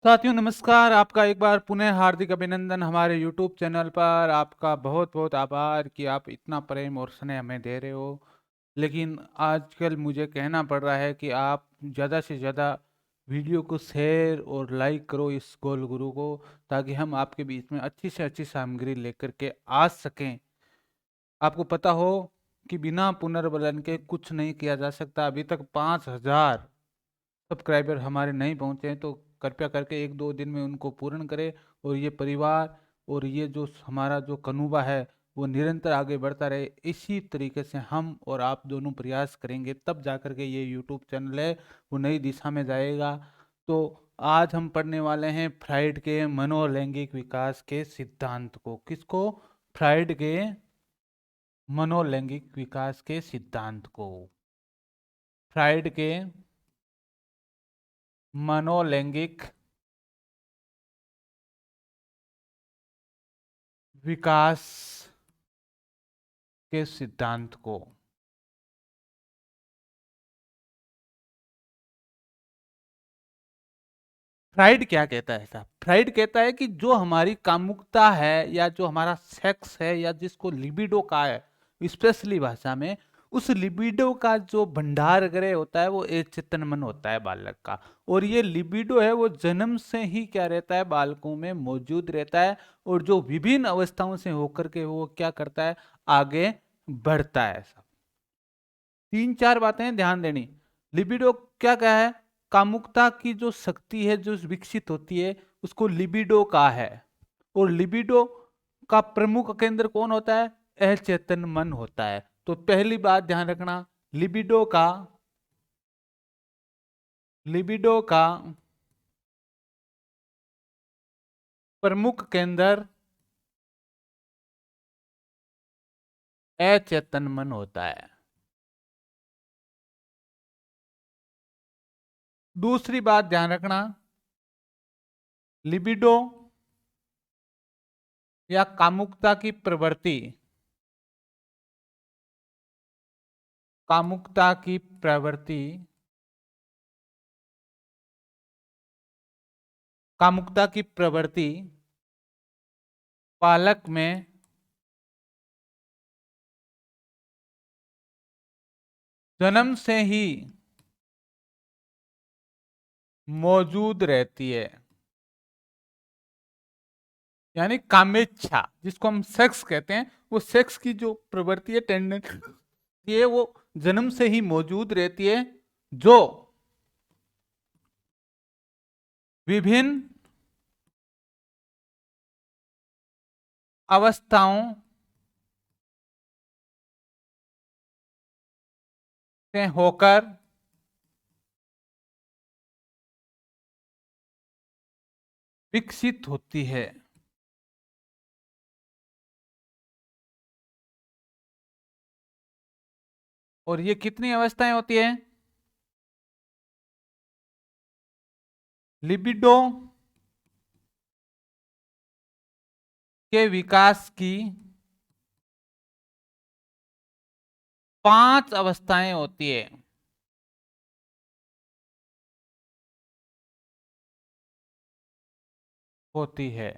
साथियों नमस्कार। आपका एक बार पुनः हार्दिक अभिनंदन हमारे यूट्यूब चैनल पर। आपका बहुत बहुत आभार कि आप इतना प्रेम और स्नेह हमें दे रहे हो। लेकिन आजकल मुझे कहना पड़ रहा है कि आप ज़्यादा से ज़्यादा वीडियो को शेयर और लाइक करो इस गोल गुरु को, ताकि हम आपके बीच में अच्छी से अच्छी सामग्री लेकर के आ सकें। आपको पता हो कि बिना पुनर्बलन के कुछ नहीं किया जा सकता। अभी तक 5,000 सब्सक्राइबर हमारे नहीं पहुंचे हैं, तो कृपया करके 1-2 दिन में उनको पूर्ण करें। और ये परिवार और ये जो हमारा जो कनुबा है वो निरंतर आगे बढ़ता रहे। इसी तरीके से हम और आप दोनों प्रयास करेंगे, तब जाकर के ये यूट्यूब चैनल है वो नई दिशा में जाएगा। तो आज हम पढ़ने वाले हैं फ्राइड के मनोलैंगिक विकास के सिद्धांत को। किसको? फ्राइड के मनोलैंगिक विकास के सिद्धांत को। फ्राइड के मनोलैंगिक विकास के सिद्धांत को। फ्राइड क्या कहता है साहब? फ्राइड कहता है कि जो हमारी कामुकता है या जो हमारा सेक्स है या जिसको लिबिडो का है स्पेशली भाषा में, उस लिबिडो का जो भंडार गृह होता है वो एक चेतन मन होता है बालक का। और ये लिबिडो है वो जन्म से ही क्या रहता है, बालकों में मौजूद रहता है। और जो विभिन्न अवस्थाओं से होकर के वो क्या करता है, आगे बढ़ता है। सब 3-4 बातें ध्यान देनी। लिबिडो क्या है? कामुकता की जो शक्ति है जो विकसित होती है उसको लिबिडो का है। और लिबिडो का प्रमुख केंद्र कौन होता है? अचेतन मन होता है। तो पहली बात ध्यान रखना, लिबिडो का लिबिडो का प्रमुख केंद्र अचेतन मन होता है। दूसरी बात ध्यान रखना, लिबिडो या कामुकता की प्रवृत्ति, कामुकता की प्रवृत्ति कामुकता की प्रवृत्ति बालक में जन्म से ही मौजूद रहती है। यानी कामेच्छा जिसको हम सेक्स कहते हैं, वो सेक्स की जो प्रवृत्ति है, टेंडेंसी है, वो जन्म से ही मौजूद रहती है। जो विभिन्न अवस्थाओं से होकर विकसित होती है। और ये कितनी अवस्थाएं होती है? लिबिडो के विकास की 5 अवस्थाएं होती है। होती है।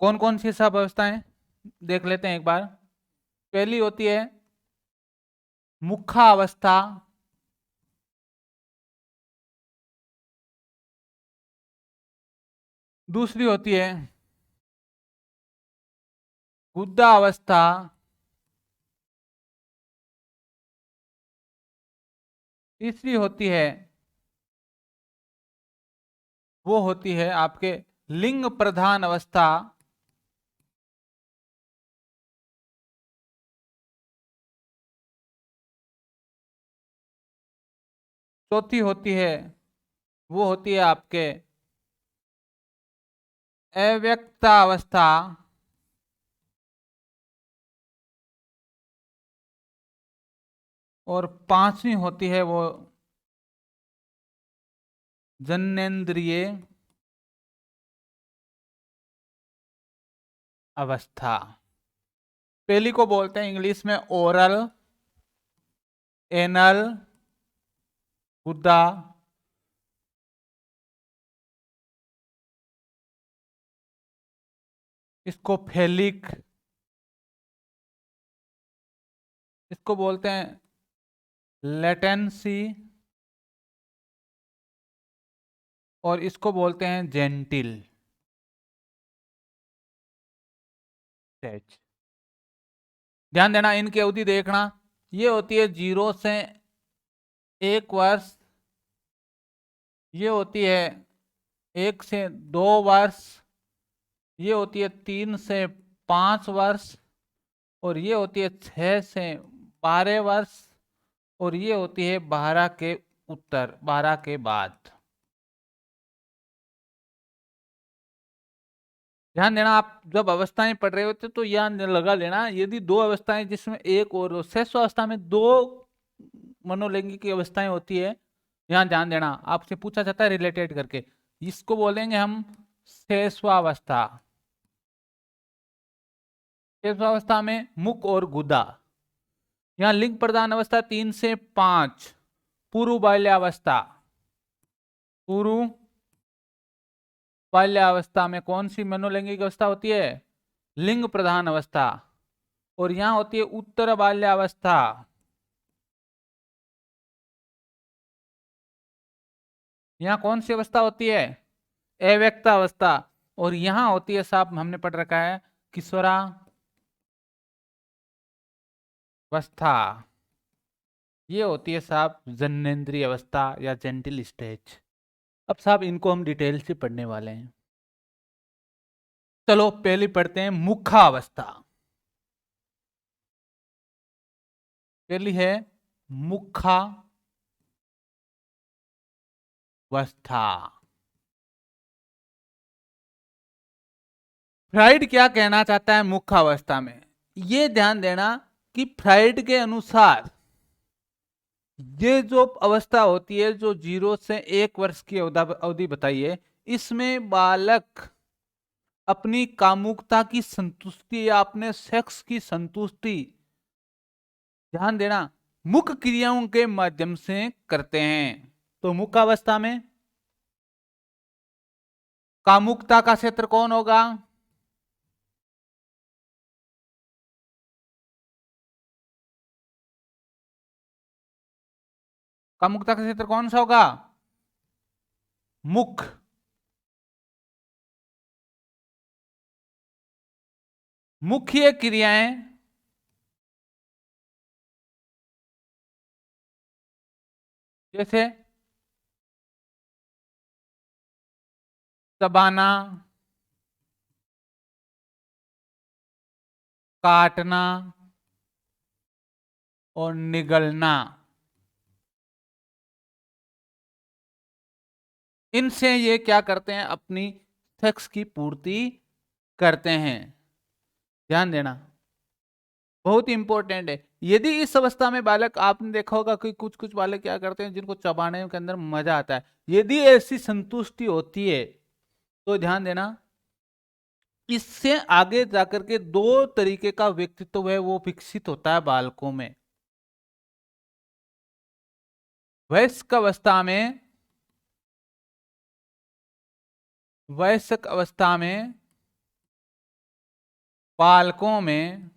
कौन कौन सी सब अवस्थाएं देख लेते हैं एक बार। पहली होती है मुखावस्था, दूसरी होती है गुद्दा अवस्था, तीसरी होती है वो होती है आपके लिंग प्रधान अवस्था, चौथी होती है वो होती है आपके अव्यक्ता अवस्था, और पांचवी होती है वो जन्नेन्द्रिय अवस्था। पहली को बोलते हैं इंग्लिश में ओरल, एनल, गुद्दा, इसको फेलिक, इसको बोलते हैं लेटेंसी, और इसको बोलते हैं जेंटिल स्टेज। ध्यान देना, इनकी अवधि देखना, ये होती है 0 से 1 वर्ष, ये होती है 1 से 2 वर्ष, ये होती है 3 से 5 वर्ष, और ये होती है 6 से 12 वर्ष, और ये होती है 12 के उत्तर, 12 के बाद। ध्यान देना, आप जब अवस्थाएं पढ़ रहे होते तो यह लगा लेना, यदि दो अवस्थाएं जिसमें एक और शेष अवस्था में दो मनोलैंगिक अवस्थाएं होती है, यहां ध्यान देना, आपसे पूछा जाता है रिलेटेड करके, इसको बोलेंगे हम शेषवावस्था। शेषवावस्था में मुख और गुदा। यहाँ लिंग प्रदान अवस्था 3 से 5, पूर्व बाल्यावस्था। पूर्व बाल्यावस्था में कौन सी मनोलैंगिक अवस्था होती है? लिंग प्रधान अवस्था। और यहां होती है उत्तर बाल्यावस्था। यहां कौन सी अवस्था होती है? अव्यक्त अवस्था। और यहां होती है, साहब हमने पढ़ रखा है, किशोरावस्था। ये होती है साहब जन्नेन्द्रिय अवस्था या जेंटिल स्टेज। अब साहब इनको हम डिटेल से पढ़ने वाले हैं। चलो पहले पढ़ते हैं मुखावस्था। पहली है मुखावस्था। फ्राइड क्या कहना चाहता है मुखावस्था में? ये ध्यान देना कि फ्राइड के अनुसार ये जो अवस्था होती है, जो 0 से 1 वर्ष की अवधि बताई है, इसमें बालक अपनी कामुकता की संतुष्टि या अपने सेक्स की संतुष्टि, ध्यान देना, मुख्य क्रियाओं के माध्यम से करते हैं। तो मुखावस्था में कामुकता का क्षेत्र कौन होगा? कामुकता का क्षेत्र कौन सा होगा? मुख। मुख्य क्रियाएं जैसे चबाना, काटना और निगलना, इनसे ये क्या करते हैं? अपनी सेक्स की पूर्ति करते हैं। ध्यान देना, बहुत इंपॉर्टेंट है। यदि इस अवस्था में बालक, आपने देखा होगा कि कुछ कुछ बालक क्या करते हैं जिनको चबाने के अंदर मजा आता है, यदि ऐसी संतुष्टि होती है तो ध्यान देना, इससे आगे जाकर के दो तरीके का व्यक्तित्व है वो विकसित होता है बालकों में। वयस्क अवस्था में, वयस्क अवस्था में बालकों में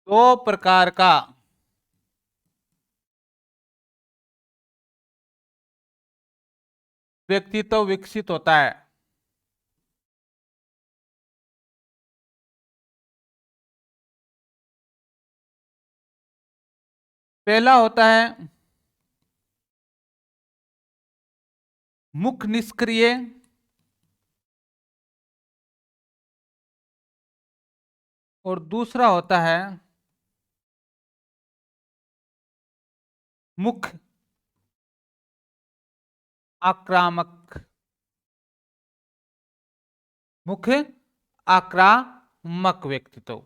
दो प्रकार का व्यक्तित्व विकसित होता है। पहला होता है मुख निष्क्रिय, और दूसरा होता है मुख आक्रामक। मुख आक्रामक व्यक्तित्व।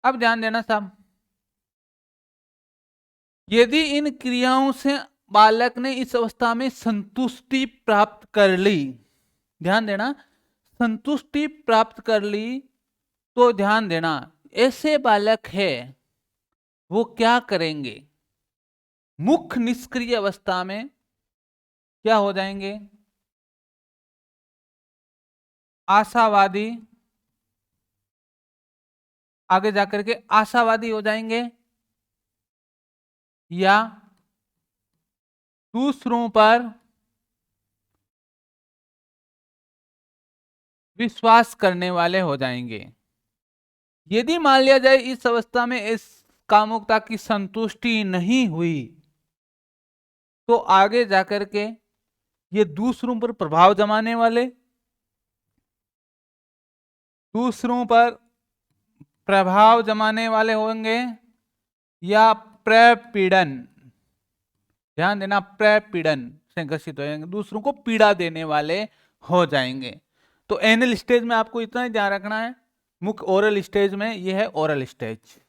अब ध्यान देना साहब, यदि इन क्रियाओं से बालक ने इस अवस्था में संतुष्टि प्राप्त कर ली, ध्यान देना, संतुष्टि प्राप्त कर ली, तो ध्यान देना, ऐसे बालक है वो क्या करेंगे? मुख निष्क्रिय अवस्था में क्या हो जाएंगे? आशावादी, आगे जाकर के आशावादी हो जाएंगे, या दूसरों पर विश्वास करने वाले हो जाएंगे। यदि मान लिया जाए इस अवस्था में इस कामुकता की संतुष्टि नहीं हुई, तो आगे जाकर के ये दूसरों पर प्रभाव जमाने वाले, दूसरों पर प्रभाव जमाने वाले होंगे, या प्रपीड़न, ध्यान देना, प्रपीड़न से ग्रसित हो जाएंगे, दूसरों को पीड़ा देने वाले हो जाएंगे। तो एनल स्टेज में आपको इतना ही ध्यान रखना है। मुख्य ओरल स्टेज में यह है ओरल स्टेज।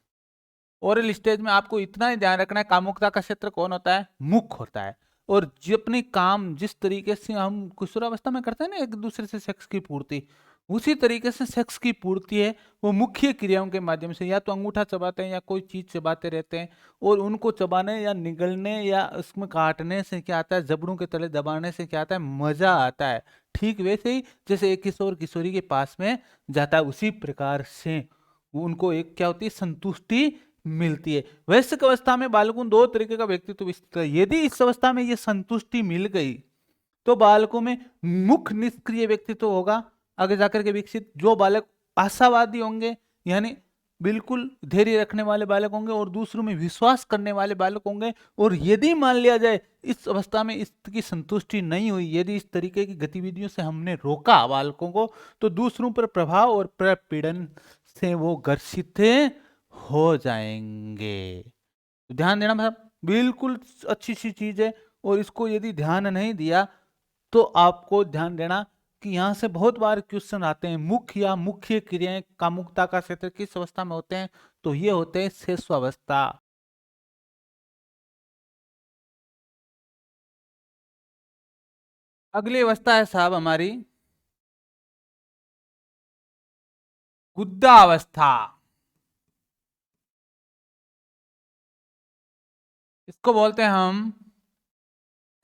ओरल स्टेज में आपको इतना ही ध्यान रखना है, कामुकता का क्षेत्र कौन होता है? मुख होता है। और अपनी काम जिस तरीके से हम किशोरावस्था में करते हैं ना, एक दूसरे से सेक्स की पूर्ति, उसी तरीके से सेक्स की पूर्ति है वो मुख्य क्रियाओं के माध्यम से, या तो अंगूठा चबाते हैं या कोई चीज चबाते रहते हैं, और उनको चबाने या निगलने या उसमें काटने से क्या आता है? जबड़ों के तले दबाने से क्या आता है? मजा आता है। ठीक वैसे ही जैसे एक किशोर किशोरी के पास में जाता है, उसी प्रकार से उनको एक क्या होती है? संतुष्टि मिलती है। वयस्क अवस्था में बालकों दो तरीके का व्यक्तित्व विकसित है। यदि इस अवस्था में ये संतुष्टि मिल गई तो बालकों में मुख्य निष्क्रिय व्यक्तित्व होगा आगे जाकर के विकसित। जो बालक आशावादी होंगे, यानी बिल्कुल धैर्य रखने वाले बालक होंगे, और दूसरों में विश्वास करने वाले बालक होंगे। और यदि मान लिया जाए इस अवस्था में इसकी संतुष्टि नहीं हुई, यदि इस तरीके की गतिविधियों से हमने रोका बालकों को, तो दूसरों पर प्रभाव और प्रपीड़न से वो ग्रसित हो जाएंगे। तो ध्यान देना, मतलब बिल्कुल अच्छी सी चीज है। और इसको यदि ध्यान नहीं दिया तो आपको ध्यान देना कि यहां से बहुत बार क्वेश्चन आते हैं, मुख्य या मुख्य क्रियाएं कामुकता का क्षेत्र किस अवस्था में होते हैं? तो ये होते हैं शेषावस्था। अगली अवस्था है साहब हमारी गुद्दा अवस्था। इसको बोलते हैं हम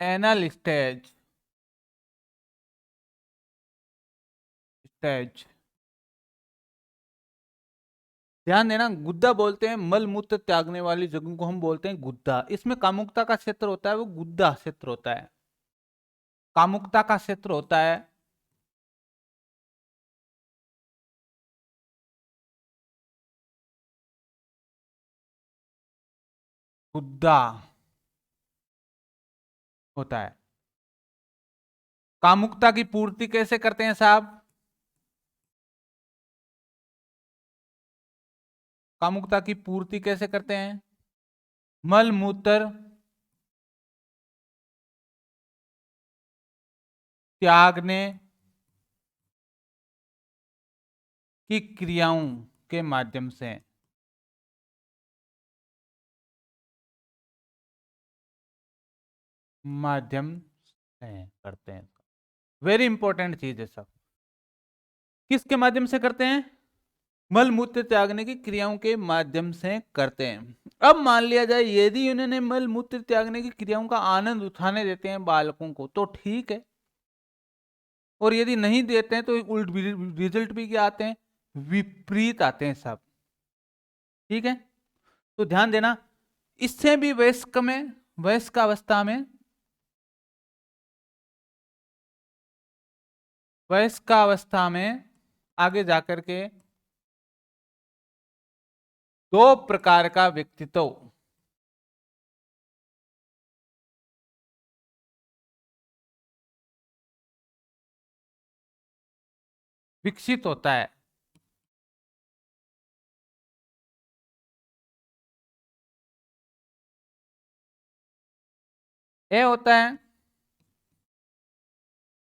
एनल स्टेज। स्टेज, ध्यान देना, गुद्दा बोलते हैं मल मूत्र त्यागने वाली जगह को हम बोलते हैं गुद्दा। इसमें कामुकता का क्षेत्र होता है वो गुद्दा क्षेत्र होता है। कामुकता का क्षेत्र होता है गुद्दा होता है। कामुकता की पूर्ति कैसे करते हैं साहब? कामुकता की पूर्ति कैसे करते हैं? मल मूत्र त्यागने की क्रियाओं के माध्यम से। माध्यम से करते हैं। वेरी इंपॉर्टेंट चीज है सब। किसके माध्यम से करते हैं? मल मूत्र त्यागने की क्रियाओं के माध्यम से करते हैं। अब मान लिया जाए यदि उन्होंने मल मूत्र त्यागने की क्रियाओं का आनंद उठाने देते हैं बालकों को तो ठीक है, और यदि नहीं देते हैं तो उल्ट रिजल्ट भी क्या आते हैं? विपरीत आते हैं सब। ठीक है, तो ध्यान देना, इससे भी वयस्क में, वयस्क अवस्था में, वयस्क अवस्था में आगे जाकर के दो प्रकार का व्यक्तित्व विकसित होता है। यह होता है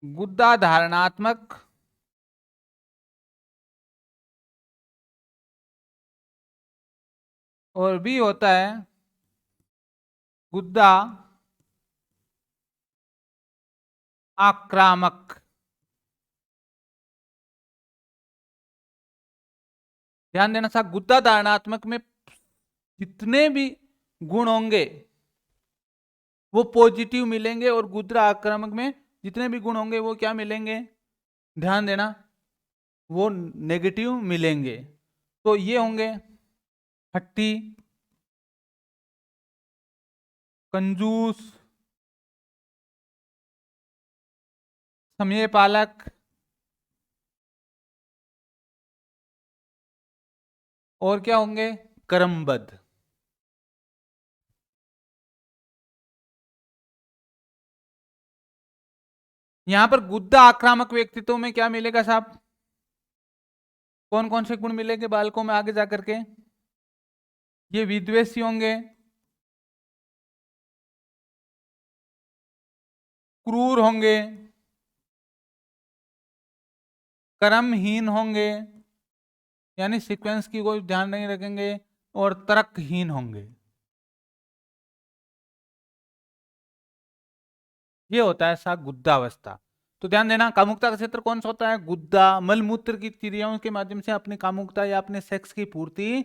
गुद्दा धारणात्मक, और बी होता है गुद्दा आक्रामक। ध्यान देना साहब, गुद्दा धारणात्मक में जितने भी गुण होंगे वो पॉजिटिव मिलेंगे, और गुद्दा आक्रामक में जितने भी गुण होंगे वो क्या मिलेंगे? ध्यान देना, वो नेगेटिव मिलेंगे। तो ये होंगे हट्टी, कंजूस, समय पालक, और क्या होंगे, कर्मबद्ध। यहां पर गुद्दा आक्रामक व्यक्तित्व में क्या मिलेगा साहब, कौन कौन से गुण मिलेंगे बालकों में आगे जाकर के, ये विद्वेषी होंगे, क्रूर होंगे, कर्महीन होंगे, यानी सीक्वेंस की कोई ध्यान नहीं रखेंगे, और तर्कहीन होंगे। ये होता है सा गुद्दावस्था। तो ध्यान देना, कामुकता का क्षेत्र कौन सा होता है, गुद्दा मलमूत्र की क्रियाओं के माध्यम से अपनी कामुकता या अपने सेक्स की पूर्ति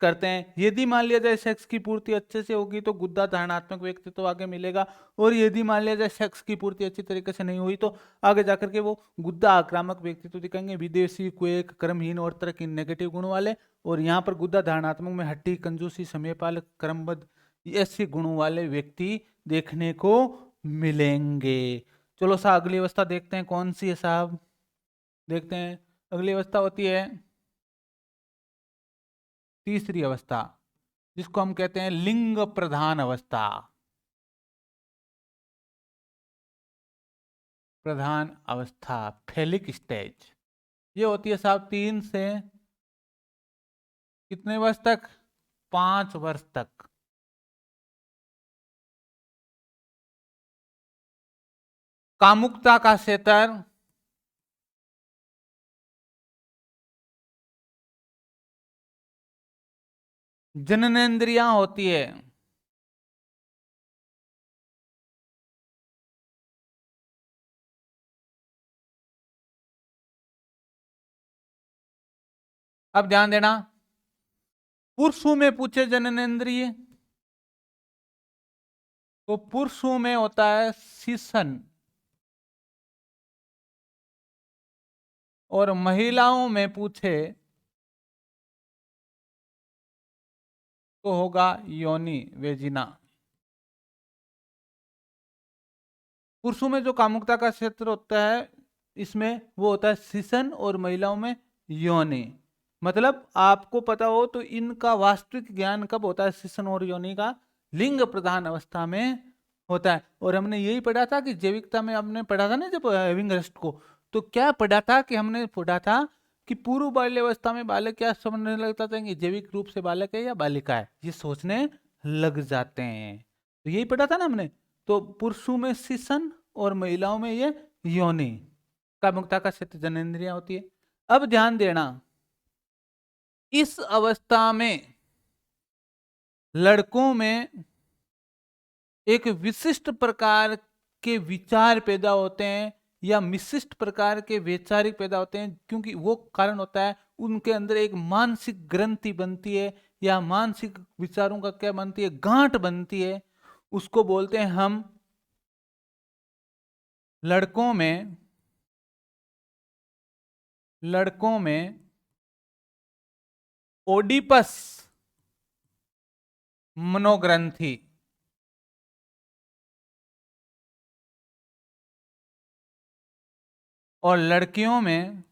करते हैं। यदि मान लिया जाए सेक्स की पूर्ति अच्छे से होगी तो गुद्दा धारणात्मक व्यक्तित्व तो आगे मिलेगा, और यदि मान लिया जाए सेक्स की पूर्ति अच्छी तरीके से नहीं हुई तो आगे जाकर के वो गुद्दा आक्रामक व्यक्तित्व दिखाएंगे, विदेशी, क्वेक, कर्महीन और तरह की नेगेटिव गुण वाले। और यहाँ पर गुद्दा धारणात्मक में हट्टी, कंजूसी, समयपालक, क्रमबद्ध ऐसे गुणों वाले व्यक्ति देखने को मिलेंगे। चलो साहब अगली अवस्था देखते हैं कौन सी है साहब, देखते हैं। अगली अवस्था होती है तीसरी अवस्था, जिसको हम कहते हैं लिंग प्रधान अवस्था। प्रधान अवस्था, फेलिक स्टेज। ये होती है साहब 3 से कितने वर्ष तक, 5 वर्ष तक। कामुकता का क्षेत्र जननेंद्रियां होती है, अब ध्यान देना, पुरुषों में पूछे जननेंद्रिय तो पुरुषों में होता है शीशन, और महिलाओं में पूछे तो होगा योनि, वेजिना। पुरुषों में जो कामुकता का क्षेत्र होता है इसमें वो होता है शीशन, और महिलाओं में योनि। मतलब आपको पता हो तो इनका वास्तविक ज्ञान कब होता है, शीशन और योनि का लिंग प्रधान अवस्था में होता है। और हमने यही पढ़ा था कि जैविकता में हमने पढ़ा था ना जब हैविंग रेस्ट को, तो क्या पढ़ा था कि हमने पढ़ा था कि पूर्व बाल्यावस्था में बालक क्या समझने लगता था कि जैविक रूप से बालक है या बालिका है, ये सोचने लग जाते हैं। तो यही पढ़ा था ना हमने। तो पुरुषों में शीशन और महिलाओं में ये योनि, कामुकता का क्षेत्र जननेंद्रियां होती है। अब ध्यान देना, इस अवस्था में लड़कों में एक विशिष्ट प्रकार के विचार पैदा होते हैं, या विशिष्ट प्रकार के वैचारिक पैदा होते हैं, क्योंकि वो कारण होता है उनके अंदर एक मानसिक ग्रंथि बनती है, या मानसिक विचारों का क्या बनती है, गांठ बनती है। उसको बोलते हैं हम लड़कों में ओडिपस मनोग्रंथि, और लड़कियों में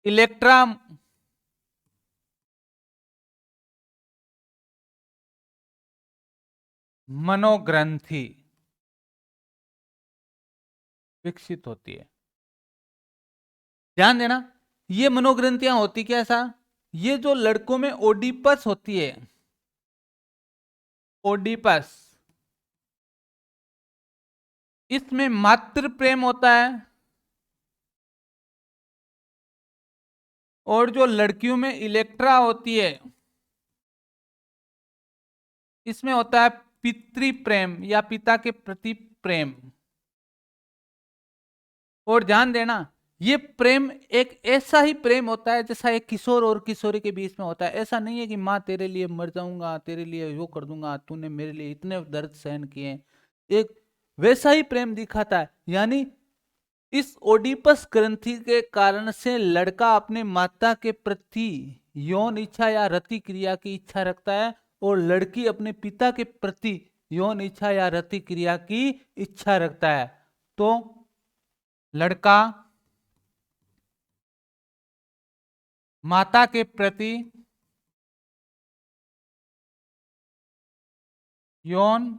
इलेक्ट्रा मनोग्रंथि विकसित होती है। ध्यान देना, ये मनोग्रंथियां होती क्या ऐसा, ये जो लड़कों में ओडिपस होती है, ओडिपस, इसमें मातृ प्रेम होता है, और जो लड़कियों में इलेक्ट्रा होती है इसमें होता है पितृ प्रेम या पिता के प्रति प्रेम। और ध्यान देना, ये प्रेम एक ऐसा ही प्रेम होता है जैसा एक किशोर और किशोरी के बीच में होता है। ऐसा नहीं है कि माँ तेरे लिए मर जाऊंगा, तेरे लिए वो कर दूंगा, तूने मेरे लिए इतने दर्द सहन किए। एक वैसा ही प्रेम दिखाता है। यानी इस ओडिपस ग्रंथि के कारण से लड़का अपने माता के प्रति यौन इच्छा या रति क्रिया की इच्छा रखता है और लड़की अपने पिता के प्रति यौन इच्छा या रति क्रिया की इच्छा रखता है। तो लड़का माता के प्रति यौन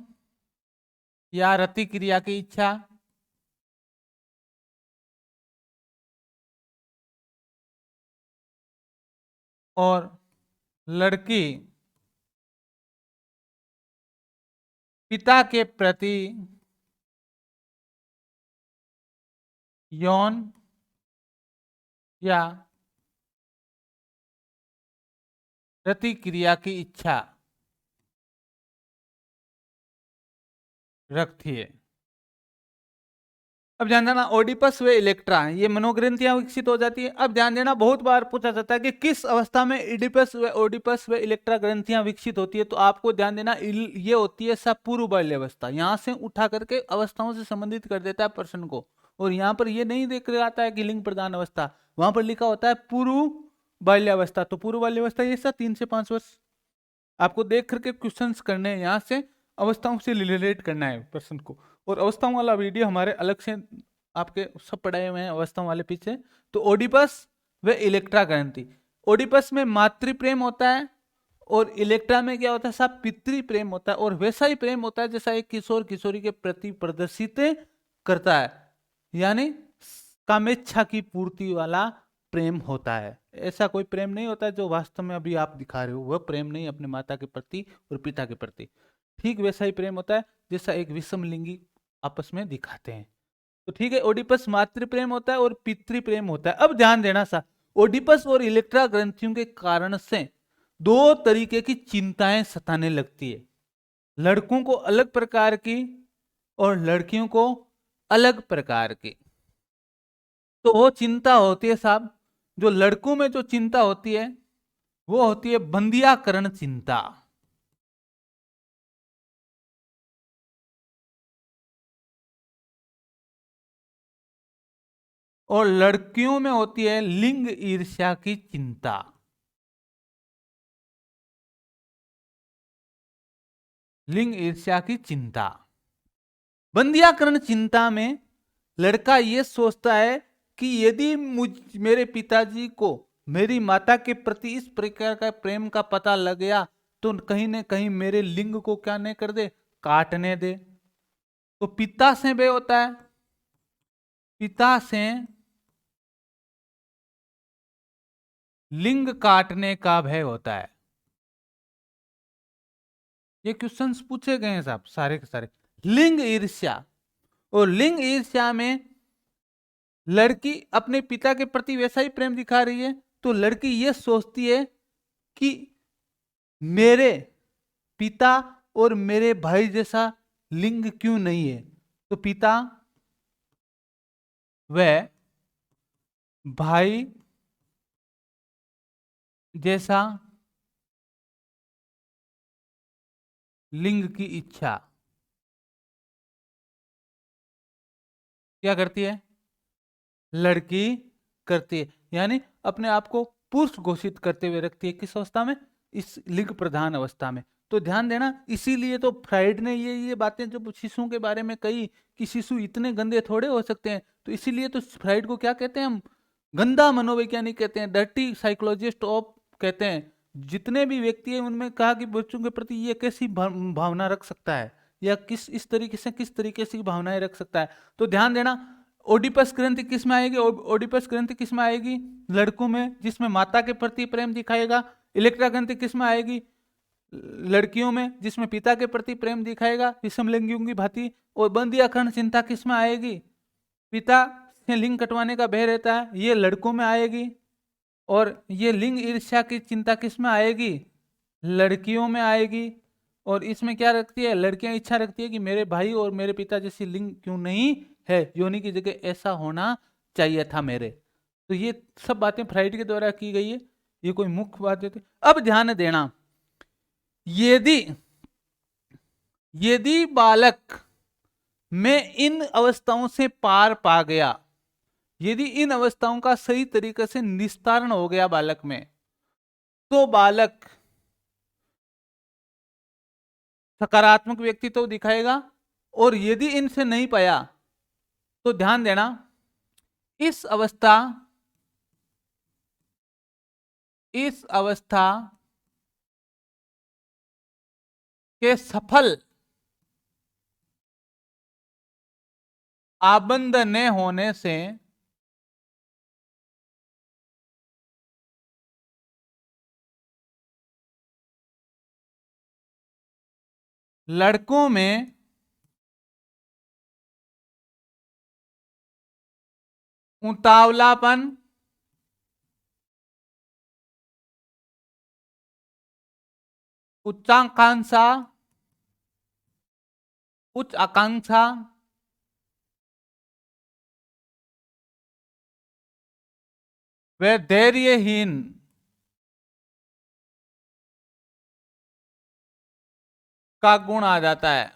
या रति क्रिया की इच्छा और लड़की पिता के प्रति यौन या रति क्रिया की इच्छा रखती है। अब ध्यान देना, ओडिपस व इलेक्ट्रा ये मनोग्रंथियां विकसित हो जाती है। अब ध्यान देना, बहुत बार पूछा जाता है कि किस अवस्था में इडिपस व ओडिपस व इलेक्ट्रा ग्रंथियां विकसित होती है। तो आपको ध्यान देना, ये होती है सब पूर्व बाल्यावस्था। यहां से उठा करके अवस्थाओं से संबंधित कर देता है प्रश्न को। और यहाँ पर ये नहीं देख आता है कि लिंग प्रधान अवस्था, वहां पर लिखा होता है पूर्व बाल्यावस्था। तो पूर्व बाल्यावस्था ये सब 3 से 5 वर्ष आपको देख करके क्वेश्चन करने हैं, यहाँ से अवस्थाओं से रिलेट करना है प्रश्न को। और अवस्थाओं वाला वीडियो हमारे अलग से आपके सब पढ़ाए हुए हैं अवस्थाओं वाले पीछे। तो ओडिपस व इलेक्ट्रा ग्रंथि, ओडिपस में मातृ प्रेम होता है और इलेक्ट्रा में क्या होता है साहब, पितृ प्रेम होता है। और वैसा ही प्रेम होता है जैसा एक किशोर किशोरी के प्रति प्रदर्शित करता है, यानी कामेच्छा की पूर्ति वाला प्रेम होता है। ऐसा कोई प्रेम नहीं होता है जो वास्तव में अभी आप दिखा रहे हो, वह प्रेम नहीं अपने माता के प्रति और पिता के प्रति। ठीक वैसा ही प्रेम होता है जैसा एक विषम लिंगी आपस में दिखाते हैं। तो ठीक है, ओडिपस मातृ प्रेम होता है और पितृ प्रेम होता है। अब ध्यान देना सा, ओडिपस और इलेक्ट्रा ग्रंथियों के कारण से 2 तरीके की चिंताएं सताने लगती है। लड़कों को अलग प्रकार की और लड़कियों को अलग प्रकार की। तो वो चिंता होती है साहब, जो लड़कों में जो चिंता होती है वो होती है बंदियाकरण चिंता। और लड़कियों में होती है लिंग ईर्ष्या की चिंता। लिंग ईर्ष्या की चिंता। बंदियाकरण चिंता में लड़का ये सोचता है कि यदि मेरे पिताजी को मेरी माता के प्रति इस प्रकार का प्रेम का पता लग गया तो कहीं न कहीं मेरे लिंग को क्या नहीं कर दे, काटने दे। तो पिता से वे होता है, पिता से लिंग काटने का भय होता है। ये क्वेश्चंस पूछे गए हैं साहब सारे के सारे। लिंग ईर्ष्या, और लिंग ईर्ष्या में लड़की अपने पिता के प्रति वैसा ही प्रेम दिखा रही है, तो लड़की ये सोचती है कि मेरे पिता और मेरे भाई जैसा लिंग क्यों नहीं है। तो पिता व भाई जैसा लिंग की इच्छा क्या करती है, लड़की करती है। यानी अपने आप को पुरुष घोषित करते हुए रखती है। किस अवस्था में, इस लिंग प्रधान अवस्था में। तो ध्यान देना, इसीलिए तो फ्राइड ने ये बातें जो शिशुओं के बारे में कही कि शिशु इतने गंदे थोड़े हो सकते हैं। तो इसीलिए तो फ्राइड को क्या कहते हैं हम, गंदा मनोवैज्ञानिक कहते हैं, डर्टी साइकोलॉजिस्ट ऑफ कहते हैं। जितने भी व्यक्ति है उनमें कहा कि बच्चों के प्रति ये कैसी भावना रख सकता है, या किस तरीके से भावनाएं रख सकता है। तो ध्यान देना, ओडिपस ग्रंथि किस में आएगी, ओडिपस ग्रंथि किस में आएगी, लड़कों में, जिसमें माता के प्रति प्रेम दिखाएगा। इलेक्ट्रा ग्रंथि किस में आएगी, लड़कियों में, जिसमें पिता के प्रति प्रेम दिखाएगा विषम लिंगियों की भांति। और बंदियाकरण चिंता किस में आएगी, पिता से लिंग कटवाने का भय रहता है, ये लड़कों में आएगी। और ये लिंग ईर्ष्या की चिंता किस में आएगी, लड़कियों में आएगी। और इसमें क्या रखती है, लड़कियां इच्छा रखती है कि मेरे भाई और मेरे पिता जैसी लिंग क्यों नहीं है, योनि की जगह ऐसा होना चाहिए था मेरे। तो ये सब बातें फ्राइड के द्वारा की गई है, ये कोई मुख्य बात है। अब ध्यान देना, यदि यदि बालक मैं इन अवस्थाओं से पार पा गया। यदि इन अवस्थाओं का सही तरीके से निस्तारण हो गया बालक में, तो बालक सकारात्मक व्यक्तित्व दिखाएगा। और यदि इनसे नहीं पाया तो ध्यान देना, इस अवस्था के सफल आबंद न होने से लड़कों में उतावलापन, उच्चाकांक्षा, उच्च आकांक्षा, व धैर्यहीन का गुण आ जाता है।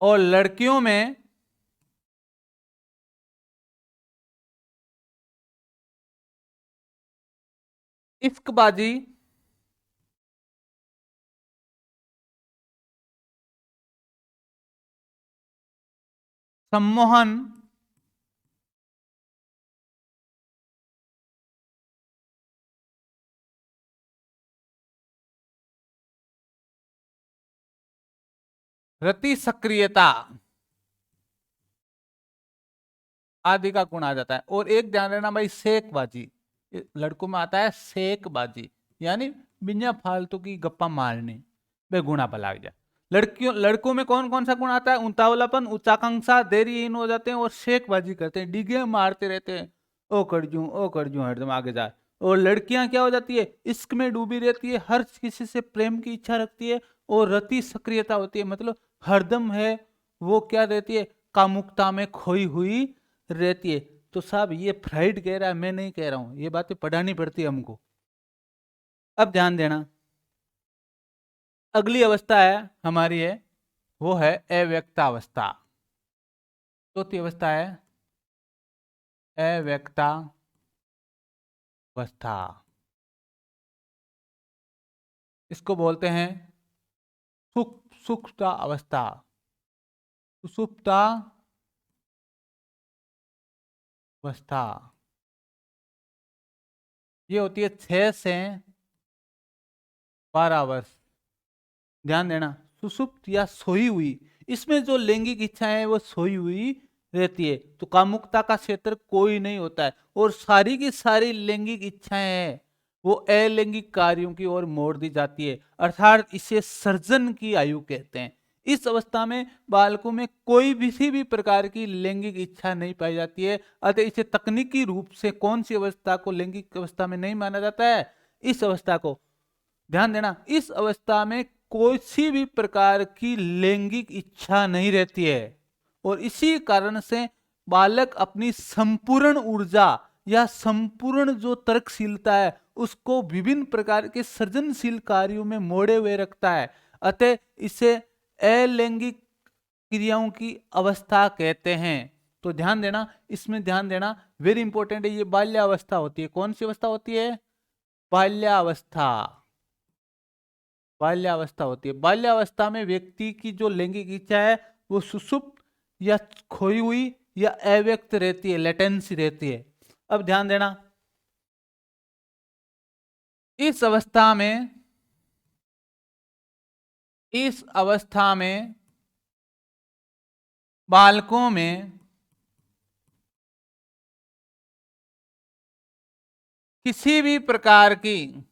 और लड़कियों में इश्कबाजी, सम्मोहन, रति सक्रियता आदि का गुण आ जाता है। और एक ध्यान रखना भाई, शेखबाजी, लड़कों में आता है शेखबाजी, यानी बिना फालतू की गप्पा मारने वे गुण आप लग जाए। लड़कों में कौन कौन सा गुण आता है? उतावलापन, उच्चाकांक्षा, देरीहीन हो जाते हैं और शेखबाजी करते हैं, डिगे मारते रहते हैं, ओ कर जूं हरदम आगे जा। और लड़कियां क्या हो जाती है? इश्क में डूबी रहती है, हर किसी से प्रेम की इच्छा रखती है, और रति सक्रियता होती है, मतलब हरदम है वो क्या रहती है? कामुकता में खोई हुई रहती है। तो साहब ये फ्राइड कह रहा है, मैं नहीं कह रहा हूं, ये बातें पढ़ानी पड़ती है हमको। अब ध्यान देना, अगली अवस्था है हमारी है, वो है अव्यक्तावस्था। चौथी अवस्था है अव्यक्तावस्था। इसको बोलते हैं सुषुप्ता अवस्था, सुषुप्ता अवस्था। ये होती है 6 से 12 वर्ष। ध्यान देना, सुषुप्त या सोई हुई, इसमें जो लैंगिक इच्छा है वो सोई हुई रहती है, तो कामुकता का क्षेत्र कोई नहीं होता है, और सारी की सारी लैंगिक इच्छाएं हैं वो अलैंगिक कार्यों की ओर मोड़ दी जाती है, अर्थात इसे सर्जन की आयु कहते हैं। इस अवस्था में बालकों में कोई भी प्रकार की लैंगिक इच्छा नहीं पाई जाती है, अतः इसे तकनीकी रूप से कौन सी अवस्था को लैंगिक अवस्था में नहीं माना जाता है? इस अवस्था को, ध्यान देना, इस अवस्था में कोई सी भी प्रकार की लैंगिक इच्छा नहीं रहती है, और इसी कारण से बालक अपनी संपूर्ण ऊर्जा या संपूर्ण जो तर्कशीलता है उसको विभिन्न प्रकार के सृजनशील कार्यों में मोड़े हुए रखता है, अतः इसे अलैंगिक क्रियाओं की अवस्था कहते हैं। तो ध्यान देना, इसमें ध्यान देना, वेरी इंपॉर्टेंट है, ये बाल्यावस्था होती है। कौन सी अवस्था होती है? बाल्यावस्था। बाल्यावस्था होती है। बाल्यावस्था में व्यक्ति की जो लैंगिक इच्छा है वो सुषुप्त या खोई हुई या अव्यक्त रहती है, लेटेंसी रहती है। अब ध्यान देना, इस अवस्था में बालकों में किसी भी प्रकार की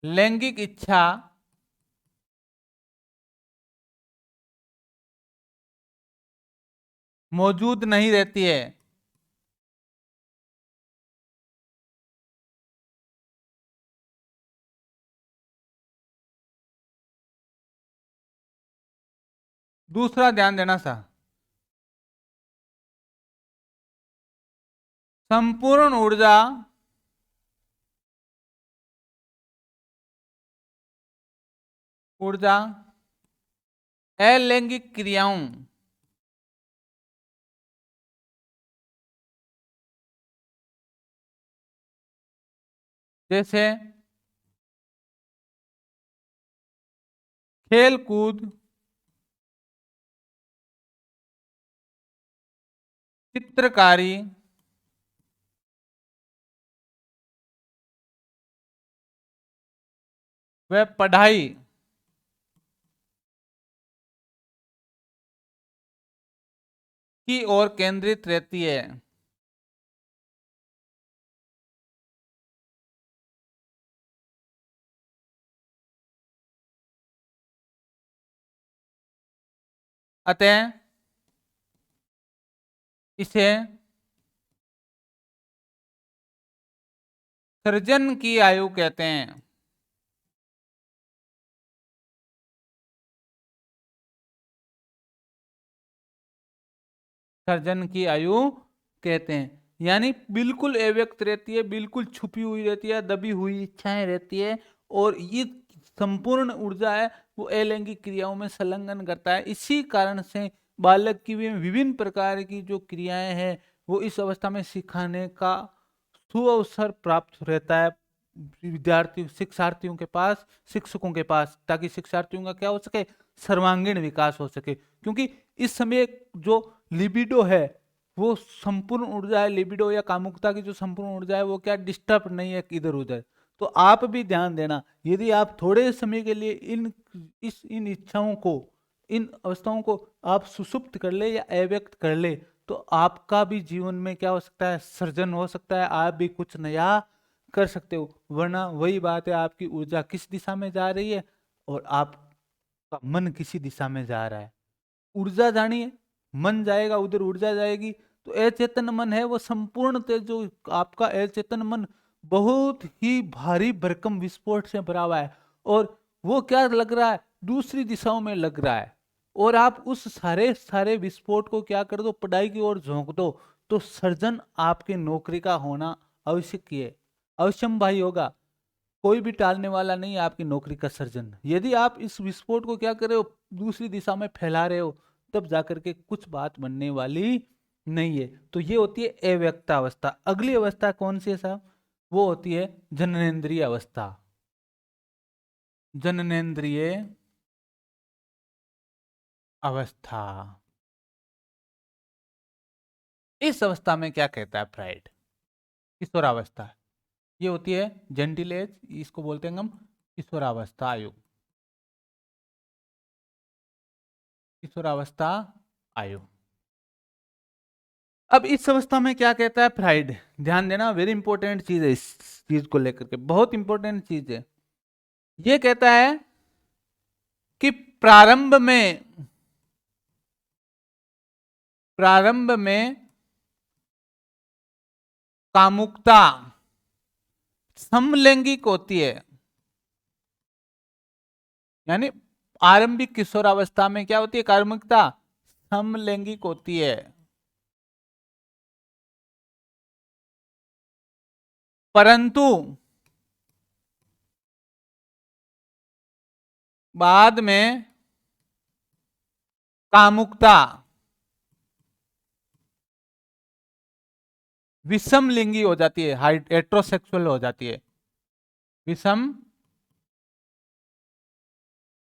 लैंगिक इच्छा मौजूद नहीं रहती है। दूसरा ध्यान देना सा, संपूर्ण ऊर्जा ऊर्जा अलैंगिक क्रियाओं जैसे खेल कूद, चित्रकारी, व पढ़ाई की ओर केंद्रित रहती है। अतः इसे सृजन की आयु कहते हैं। सर्जन की आयु कहते हैं। यानी बिल्कुल अव्यक्त रहती है, बिल्कुल छुपी हुई रहती है, दबी हुई इच्छाएं रहती है, और ये संपूर्ण ऊर्जा है वो अलैंगिक क्रियाओं में संलग्न करता है। इसी कारण से बालक की भी विभिन्न प्रकार की जो क्रियाएं हैं वो इस अवस्था में सिखाने का सुअवसर प्राप्त रहता है विद्यार्थी शिक्षार्थियों के पास, शिक्षकों के पास, ताकि शिक्षार्थियों का क्या हो सके, सर्वांगीण विकास हो सके। क्योंकि इस समय जो लिबिडो है वो संपूर्ण ऊर्जा है, लिबिडो या कामुकता की जो संपूर्ण ऊर्जा है वो क्या डिस्टर्ब नहीं है इधर उधर। तो आप भी ध्यान देना, यदि आप थोड़े समय के लिए इन इच्छाओं को, इन अवस्थाओं को आप सुसुप्त कर ले या अव्यक्त कर ले, तो आपका भी जीवन में क्या हो सकता है, सृजन हो सकता है, आप भी कुछ नया कर सकते हो। वरना वही बात है, आपकी ऊर्जा किस दिशा में जा रही है और आपका मन किसी दिशा में जा रहा है। ऊर्जा जानिए, मन जाएगा उधर, ऊर्जा जाएगी। तो अचेतन मन है वो संपूर्ण जो आपका अचेतन मन बहुत ही भारी भरकम विस्फोट से भरा हुआ है, और वो क्या लग रहा है, दूसरी दिशाओं में लग रहा है, और आप उस सारे सारे विस्फोट को क्या कर दो, पढ़ाई की ओर झोंक दो। तो सर्जन आपके नौकरी का होना आवश्यक है, अवश्यम भाई होगा। कोई भी टालने वाला नहीं है आपकी नौकरी का सर्जन। यदि आप इस विस्फोट को क्या कर रहे हो, दूसरी दिशा में फैला रहे हो, तब जाकर के कुछ बात बनने वाली नहीं है। तो ये होती है अव्यक्त अवस्था। अगली अवस्था कौन सी है साहब, वो होती है जननेंद्रिय अवस्था। जननेंद्रिय अवस्था, इस अवस्था में क्या कहता है फ्राइड, किशोरावस्था। ये होती है जेंटिल एज, इसको बोलते हैं हम किशोरावस्था आयु, किशोरावस्था आयु। अब इस अवस्था में क्या कहता है फ्राइड, ध्यान देना, वेरी इंपॉर्टेंट चीज है, इस चीज को लेकर के बहुत इंपॉर्टेंट चीज है। ये कहता है कि प्रारंभ में कामुकता समलैंगिक होती है। यानी आरंभिक किशोरावस्था में क्या होती है, कामुकता समलैंगिक होती है, परंतु बाद में कामुकता विषम लिंगी हो जाती है, हेट्रोसेक्सुअल हो जाती है, विषम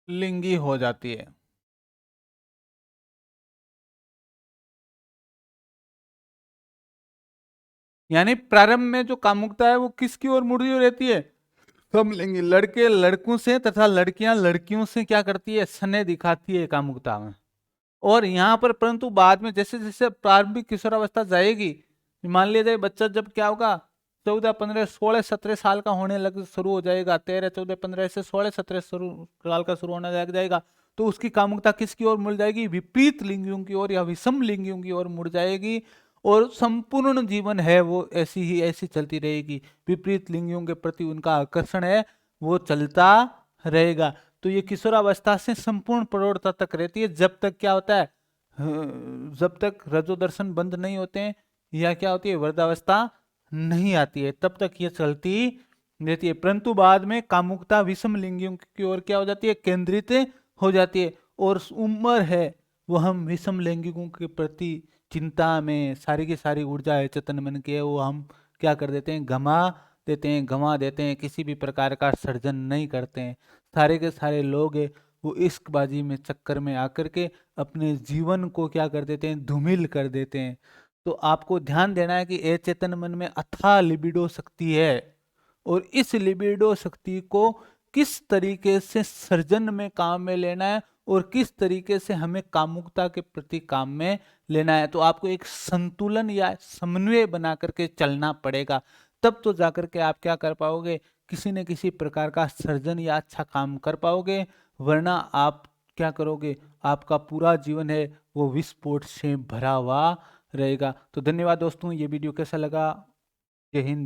लिंगी हो जाती है। यानी प्रारंभ में जो कामुकता है वो किसकी ओर मुड़ी हुई रहती है, समलिंगी, लड़के लड़कों से तथा लड़कियां लड़कियों से क्या करती है, स्नेह दिखाती है कामुकता में। और यहाँ पर परंतु बाद में जैसे जैसे प्रारंभिक किशोरावस्था जाएगी, मान लिया जाए बच्चा जब क्या होगा, 14 15 16 17 साल का होने लग शुरू हो जाएगा, 13 14 15 से 16 17 साल का शुरू होने लग जाएगा, तो उसकी कामुकता किसकी ओर मुड़ जाएगी, विपरीत लिंगियों की ओर या विषम लिंगियों की ओर मुड़ जाएगी। और संपूर्ण जीवन है वो ऐसी ही ऐसी चलती रहेगी, विपरीत लिंगियों के प्रति उनका आकर्षण है वो चलता रहेगा। तो ये किशोरावस्था से संपूर्ण प्रौढ़ता तक रहती है, जब तक क्या होता है, जब तक रजोदर्शन बंद नहीं होते हैं, या क्या होती है, वृद्धावस्था नहीं आती है, तब तक ये चलती देती है, परंतु बाद में कामुकता विषम लिंगियों की ओर क्या हो जाती है, केंद्रित हो जाती है। और उम्र है वो हम विषम लैंगिकों के प्रति चिंता में सारी की सारी ऊर्जा है चेतन मन की है वो हम क्या कर देते हैं, गंवा देते हैं, किसी भी प्रकार का सर्जन नहीं करते हैं। सारे के सारे लोग है वो इश्कबाजी में चक्कर में आकर के अपने जीवन को क्या कर देते हैं, धूमिल कर देते हैं। तो आपको ध्यान देना है कि ए चेतन मन में अथाह लिबिडो शक्ति है, और इस लिबिडो शक्ति को किस तरीके से सर्जन में काम में लेना है और किस तरीके से हमें कामुकता के प्रति काम में लेना है। तो आपको एक संतुलन या समन्वय बना करके चलना पड़ेगा, तब तो जाकर के आप क्या कर पाओगे, किसी न किसी प्रकार का सर्जन या अच्छा काम कर पाओगे। वरना आप क्या करोगे, आपका पूरा जीवन है वो विस्फोट से भरा हुआ रहेगा। तो धन्यवाद दोस्तों, ये वीडियो कैसा लगा? जय हिंद।